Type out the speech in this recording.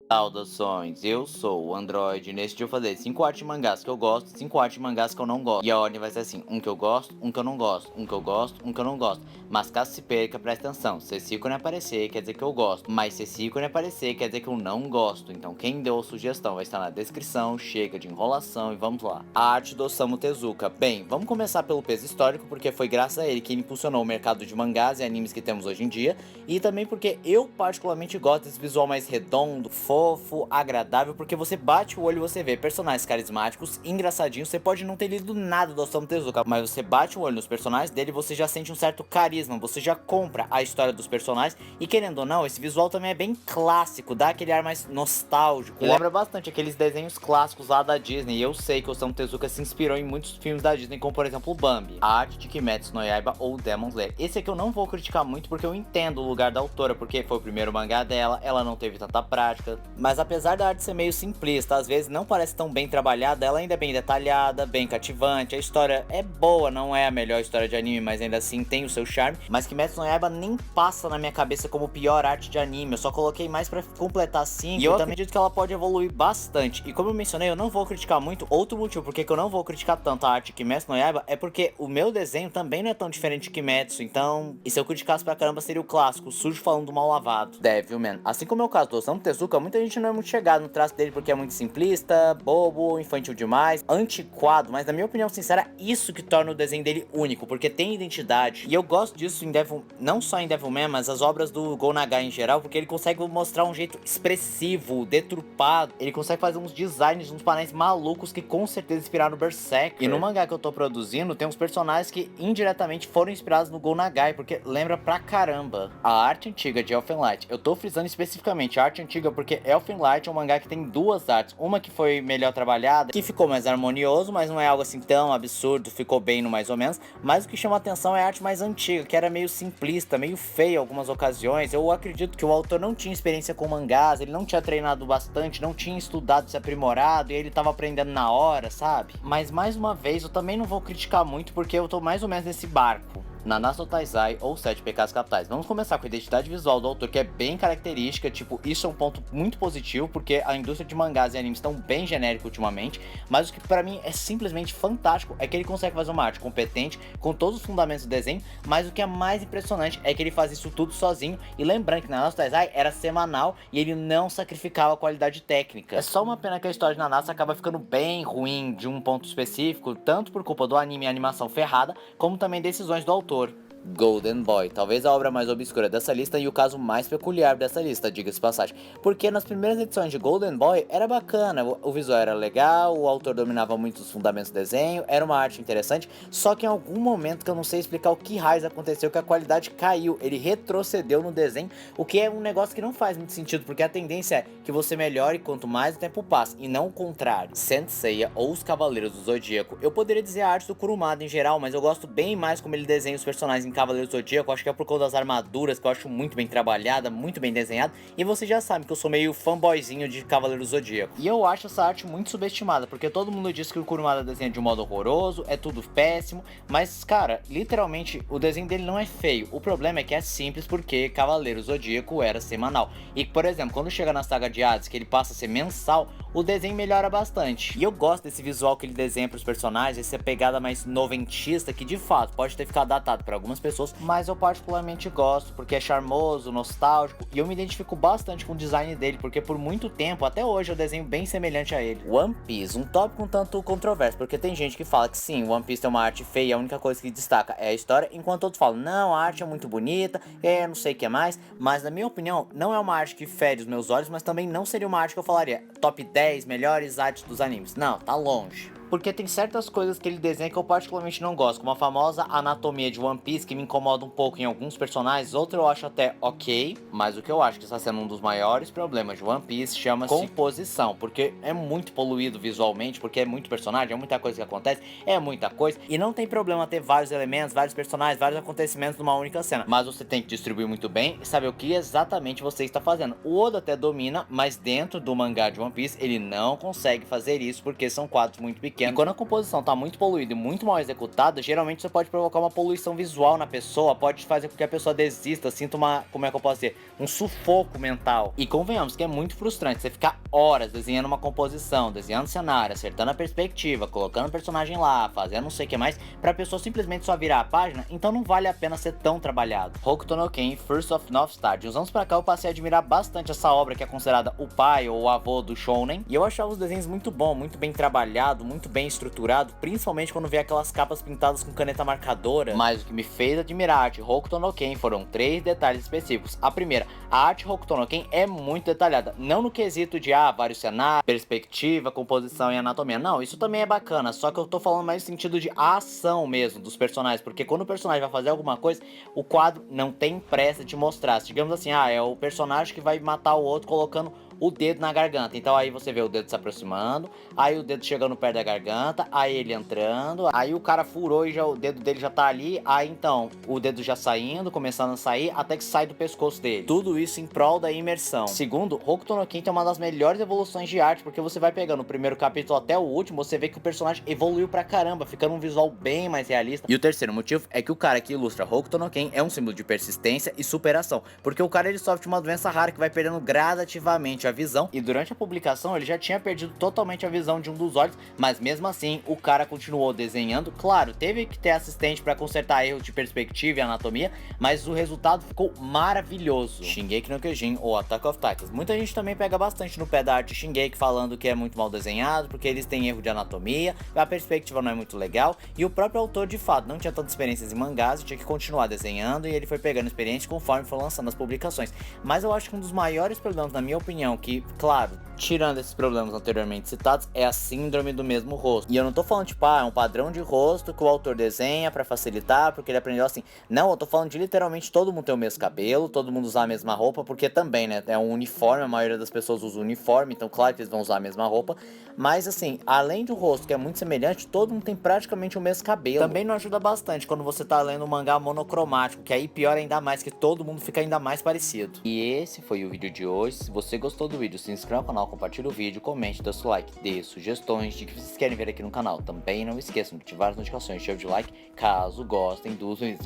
Saudações, eu sou o Android. Neste dia eu vou fazer 5 artes de mangás que eu gosto, 5 artes de mangás que eu não gosto. E a ordem vai ser assim: um que eu gosto, um que eu não gosto, um que eu gosto, um que eu não gosto. Mas caso se perca, presta atenção: se esse ícone aparecer, quer dizer que eu gosto. Mas se esse ícone aparecer, quer dizer que eu não gosto. Então quem deu a sugestão vai estar na descrição. Chega de enrolação e vamos lá. A arte do Osamu Tezuka. Bem, vamos começar pelo peso histórico, porque foi graças a ele que ele impulsionou o mercado de mangás e animes que temos hoje em dia. E também porque eu particularmente gosto desse visual mais redondo, fofo, agradável, porque você bate o olho e você vê personagens carismáticos, engraçadinhos. Você pode não ter lido nada do Osamu Tezuka, mas você bate o olho nos personagens dele e você já sente um certo carisma, você já compra a história dos personagens. E querendo ou não, esse visual também é bem clássico, dá aquele ar mais nostálgico. E lembra bastante aqueles desenhos clássicos lá da Disney. E eu sei que o Osamu Tezuka se inspirou em muitos filmes da Disney, como por exemplo o Bambi, a arte de Kimetsu no Yaiba ou Demon Slayer. Esse aqui eu não vou criticar muito porque eu entendo o lugar da autora, porque foi o primeiro mangá dela, ela não teve tanta prática. Mas apesar da arte ser meio simplista, às vezes não parece tão bem trabalhada, ela ainda é bem detalhada, bem cativante, a história é boa, não é a melhor história de anime, mas ainda assim tem o seu charme. Mas Kimetsu no Yaiba nem passa na minha cabeça como pior arte de anime, eu só coloquei mais pra completar 5, e eu também acredito que ela pode evoluir bastante. E como eu mencionei, eu não vou criticar muito. Outro motivo porque eu não vou criticar tanto a arte de Kimetsu no Yaiba é porque o meu desenho também não é tão diferente de Kimetsu, então, e se eu criticasse pra caramba seria o clássico, sujo falando do mal lavado. Devilman. Assim como é o caso do Osamu Tezuka, muita gente não é muito chegada no traço dele porque é muito simplista, bobo, infantil demais, antiquado, mas na minha opinião sincera, isso que torna o desenho dele único, porque tem identidade. E eu gosto disso em Devil, não só em Devilman, mas as obras do Go Nagai em geral, porque ele consegue mostrar um jeito expressivo, deturpado, ele consegue fazer uns designs, uns painéis malucos que com certeza inspiraram Berserk. E no mangá que eu tô produzindo, tem uns personagens que indiretamente foram inspirados no Go Nagai, porque lembra pra caramba a arte antiga de Elfen Light. Eu tô frisando especificamente a arte antiga porque Elfen Light é um mangá que tem duas artes, uma que foi melhor trabalhada, que ficou mais harmonioso, mas não é algo assim tão absurdo, ficou bem no mais ou menos. Mas o que chama atenção é a arte mais antiga, que era meio simplista, meio feia em algumas ocasiões. Eu acredito que o autor não tinha experiência com mangás, ele não tinha treinado bastante, não tinha estudado, se aprimorado, e ele tava aprendendo na hora, sabe? Mas mais uma vez, eu também não vou criticar muito porque eu tô mais ou menos nesse barco. Nanatsu no Taizai ou Sete Pecados Capitais. Vamos começar com a identidade visual do autor, que é bem característica, tipo, isso é um ponto muito positivo, porque a indústria de mangás e animes estão bem genérica ultimamente, mas o que pra mim é simplesmente fantástico é que ele consegue fazer uma arte competente, com todos os fundamentos do desenho, mas o que é mais impressionante é que ele faz isso tudo sozinho, e lembrando que Nanatsu no Taizai era semanal e ele não sacrificava a qualidade técnica. É só uma pena que a história de Nanatsu acaba ficando bem ruim de um ponto específico, tanto por culpa do anime e animação ferrada, como também decisões do autor. Golden Boy, talvez a obra mais obscura dessa lista e o caso mais peculiar dessa lista, diga-se de passagem, porque nas primeiras edições de Golden Boy era bacana, o visual era legal, o autor dominava muito os fundamentos do desenho, era uma arte interessante, só que em algum momento que eu não sei explicar o que raios aconteceu, que a qualidade caiu, ele retrocedeu no desenho, o que é um negócio que não faz muito sentido, porque a tendência é que você melhore quanto mais o tempo passa, e não o contrário. Saint Seiya ou os Cavaleiros do Zodíaco, eu poderia dizer a arte do Kurumada em geral, mas eu gosto bem mais como ele desenha os personagens em Cavaleiros do Zodíaco, acho que é por conta das armaduras, que eu acho muito bem trabalhada, muito bem desenhada, e você já sabe que eu sou meio fanboyzinho de Cavaleiros do Zodíaco. E eu acho essa arte muito subestimada, porque todo mundo diz que o Kurumada desenha de um modo horroroso, é tudo péssimo, mas cara, literalmente, o desenho dele não é feio, o problema é que é simples porque Cavaleiros do Zodíaco era semanal. E, por exemplo, quando chega na saga de Hades, que ele passa a ser mensal, o desenho melhora bastante. E eu gosto desse visual que ele desenha para os personagens, essa pegada mais noventista, que de fato pode ter ficado datado para algumas pessoas, mas eu particularmente gosto, porque é charmoso, nostálgico, e eu me identifico bastante com o design dele, porque por muito tempo, até hoje, eu desenho bem semelhante a ele. One Piece, um tópico um tanto controverso, porque tem gente que fala que sim, One Piece tem uma arte feia, a única coisa que destaca é a história, enquanto outros falam, não, a arte é muito bonita, não sei o que mais, mas na minha opinião, não é uma arte que fere os meus olhos, mas também não seria uma arte que eu falaria, top 10 melhores artes dos animes. Não, tá longe. Porque tem certas coisas que ele desenha que eu particularmente não gosto, como a famosa anatomia de One Piece, que me incomoda um pouco em alguns personagens, outro eu acho até ok, mas o que eu acho que está sendo um dos maiores problemas de One Piece chama-se composição, porque é muito poluído visualmente, porque é muito personagem, é muita coisa que acontece, é muita coisa, e não tem problema ter vários elementos, vários personagens, vários acontecimentos numa única cena, mas você tem que distribuir muito bem e saber o que exatamente você está fazendo. O Oda até domina, mas dentro do mangá de One Piece ele não consegue fazer isso porque são quadros muito pequenos. pequeno. E quando a composição tá muito poluída e muito mal executada, geralmente você pode provocar uma poluição visual na pessoa, pode fazer com que a pessoa desista, sinta uma, como é que eu posso dizer, um sufoco mental. E convenhamos que é muito frustrante você ficar horas desenhando uma composição, desenhando cenário, acertando a perspectiva, colocando o personagem lá, fazendo não sei o que mais, pra pessoa simplesmente só virar a página, então não vale a pena ser tão trabalhado. Hokuto no Ken, First of North Star. De uns anos pra cá eu passei a admirar bastante essa obra que é considerada o pai ou o avô do Shounen, e eu achava os desenhos muito bom, muito bem trabalhado, muito bem estruturado, principalmente quando vê aquelas capas pintadas com caneta marcadora. Mas o que me fez admirar a arte Hokuto no Ken foram 3 detalhes específicos. A primeira, a arte Hokuto no Ken é muito detalhada, não no quesito de vários cenários, perspectiva, composição e anatomia, não, isso também é bacana, só que eu tô falando mais no sentido de ação mesmo dos personagens, porque quando o personagem vai fazer alguma coisa, o quadro não tem pressa de mostrar. Digamos assim, é o personagem que vai matar o outro colocando o dedo na garganta. Então aí você vê o dedo se aproximando, aí o dedo chegando perto da garganta, aí ele entrando, aí o cara furou e já, o dedo dele já tá ali, aí então o dedo já saindo, começando a sair, até que sai do pescoço dele. Tudo isso em prol da imersão. Segundo, Hokuto no Ken tem uma das melhores evoluções de arte, porque você vai pegando o primeiro capítulo até o último, você vê que o personagem evoluiu pra caramba, ficando um visual bem mais realista. E o terceiro motivo é que o cara que ilustra Hokuto no Ken é um símbolo de persistência e superação, porque o cara ele sofre de uma doença rara que vai perdendo gradativamente a visão, e durante a publicação ele já tinha perdido totalmente a visão de um dos olhos, mas mesmo assim o cara continuou desenhando. Claro, teve que ter assistente para consertar erros de perspectiva e anatomia, mas o resultado ficou maravilhoso. Shingeki no Kyojin ou Attack of Titans. Muita gente também pega bastante no pé da arte Shingeki, falando que é muito mal desenhado, porque eles têm erro de anatomia, a perspectiva não é muito legal, e o próprio autor de fato não tinha tantas experiências em mangás e tinha que continuar desenhando, e ele foi pegando experiência conforme foi lançando as publicações. Mas eu acho que um dos maiores problemas, na minha opinião, que, claro, tirando esses problemas anteriormente citados, é a síndrome do mesmo rosto. E eu não tô falando, tipo, é um padrão de rosto que o autor desenha pra facilitar, porque ele aprendeu assim. Não, eu tô falando de literalmente todo mundo ter o mesmo cabelo, todo mundo usar a mesma roupa, porque também, né, é um uniforme, a maioria das pessoas usa uniforme, então claro que eles vão usar a mesma roupa. Mas assim, além do rosto, que é muito semelhante, todo mundo tem praticamente o mesmo cabelo. Também não ajuda bastante quando você tá lendo um mangá monocromático, que aí piora ainda mais, que todo mundo fica ainda mais parecido. E esse foi o vídeo de hoje. Se você gostou do vídeo, se inscreva no canal, compartilhe o vídeo, comente, dê seu like, dê sugestões de que vocês querem ver aqui no canal. Também não esqueçam de ativar as notificações, chave de like, caso gostem dos vídeos.